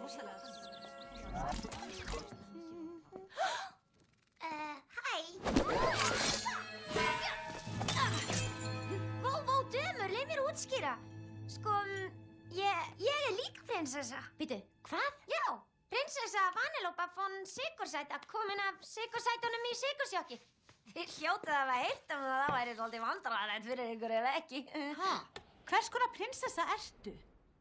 Hæ. Vó, dömur, leið mér útskýra. Sko, ég líka prinsessa. Býtu, hvað? Já, prinsessa Vanellope von Sigursæta komin af Sigursætunum í Sigursjokki. Þið hljótið að hafa heyrt það væri svolítið vandræðalegt fyrir ykkur ef ekki. Ha? Hvers konar prinsessa ertu?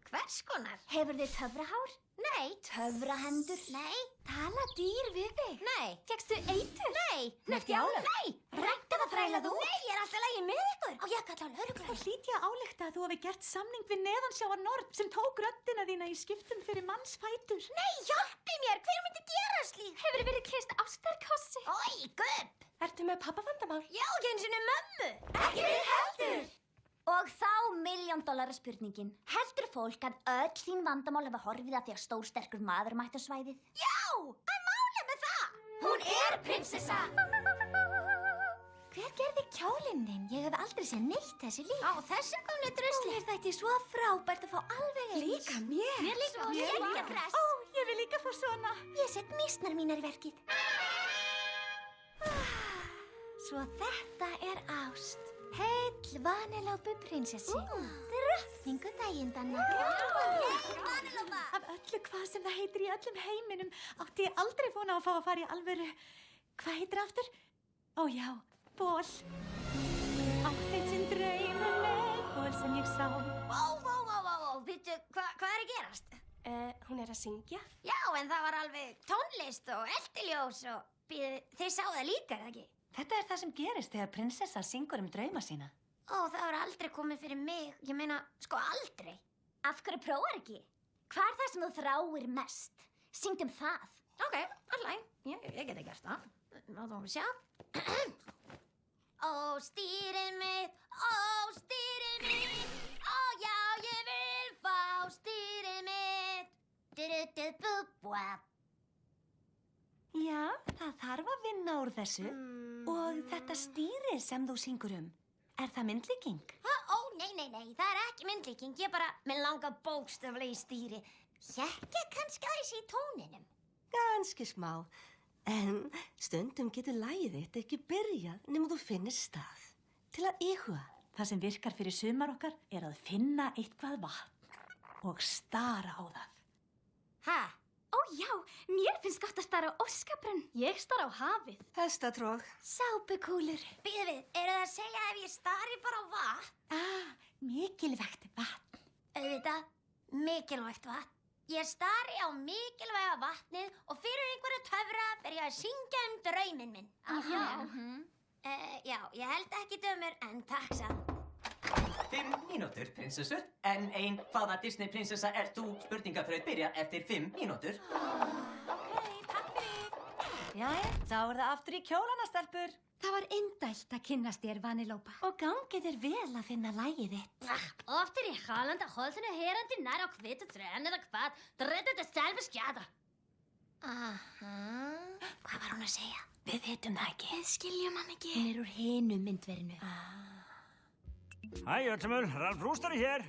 Hvers konar? Hefur þið töfrahár? Nei. Töfrahendur? Nei. Tala dýr við þig? Nei. Fékkstu eitur? Nei. Nefti álöf? Nei. Rækta það þrælað út? Nei, ég er alltaf lagi með ykkur. Á ég að kalla á lögregluna? Það hlýt ég að álykta að þú hafi gert samning við Neðansjávar Nord sem tók röddina þína í skiptum fyrir mannsfætur. Nei, hjálpi mér. Hver myndi gera slíkt? Hefur þið verið kysst ástarkossi? Ói, gubb. Ertu með pappavandamál? Já, ekki einu sinni mömmu. Ekki við heldur! Og þá $1.000.000 spurningin. Heldur fólk að öll þín vandamál hafa horfið að því að stórsterkur maður mætti á svæðið? Já, hvað er málið með það? Hún er prinsessa! Hver gerði kjólinn þinn? Ég hef aldrei séð neitt þessi líf. Á, þessi gamli drusli. Mér þætti svo frábært að fá alveg eins. Líka mér? Mér líka. Svo Geggjapress. Ó, ég vil líka fá svona. Ég set mísnar mínar í verkið. Svo þetta er ást. Heill Vanellope prinsessi. Drottningu dægindanna. Vanellope. Af öllu hvað sem það heitir í öllum heiminum átti ég aldrei vona að fá að fara í alvöru. Hvað heitir aftur? Ó já, ból. Átti sinn draumur með ból sem ég sá. Vá, býttu, hvað er að gerast? Hún er að syngja. Já, en það var alveg tónlist og eldiljós og þið sáu það líka, er það ekki? Þetta er það sem gerist þegar prinsessa syngur drauma sína. Ó, það var aldrei komið fyrir mig. Ég meina, sko aldrei. Af hverju prófar ekki? Hvað er það sem þú þráir mest? Syngdum það. Ok, alveg. Ég geti gert það. Látum við sjá. Ó, stýrið mitt, ó já, ég vil fá stýrið mitt. Du-du-du-bu-bua. Já, það þarf að vinna úr þessu. Og þetta stýri sem þú syngur er það myndlíking? Ó, nei, það er ekki myndlíking. Ég bara, mér langar bókstaflega í stýri. Hékk ég kannski aðeins í tóninum? Ganski smá. En stundum getur lagið þitt ekki byrjað nema þú finnir stað til að íhuga. Það sem virkar fyrir sumar okkar er að finna eitthvað vatn og stara á það. Ha? Ó já, mér finnst gott að stara á Óskabrunn. Ég stara á hafið. Hestatrog. Sápukúlur. Bíðu við, eru það að segja ef ég stari bara á vatn? Mikilvægt vatn. Auðvitað, mikilvægt vatn. Ég stari á mikilvæga vatnið og fyrir einhverju töfra fer ég að syngja drauminn minn. Já, ég held ekki dömur, en takk samt. 5 mínútur, prinsessur. En hvaða Disney prinsessa ert þú? Spurningaþraut byrjar eftir 5 mínútur. Jæja, þá er það aftur í kjólana, stelpur. Það var indælt að kynnast þér, Vanellope. Og gangi þér vel að finna lagið þitt. Oft er ég halandi holdinu herandi nær á hvitu trén eða hvað, drettið til selvi skjada. Hvað var hún að segja? Við vitum það ekki. Við skiljum hann ekki. Hún er úr hinu myndverinu. Hæ, öllumul, Ralf Rústari hér.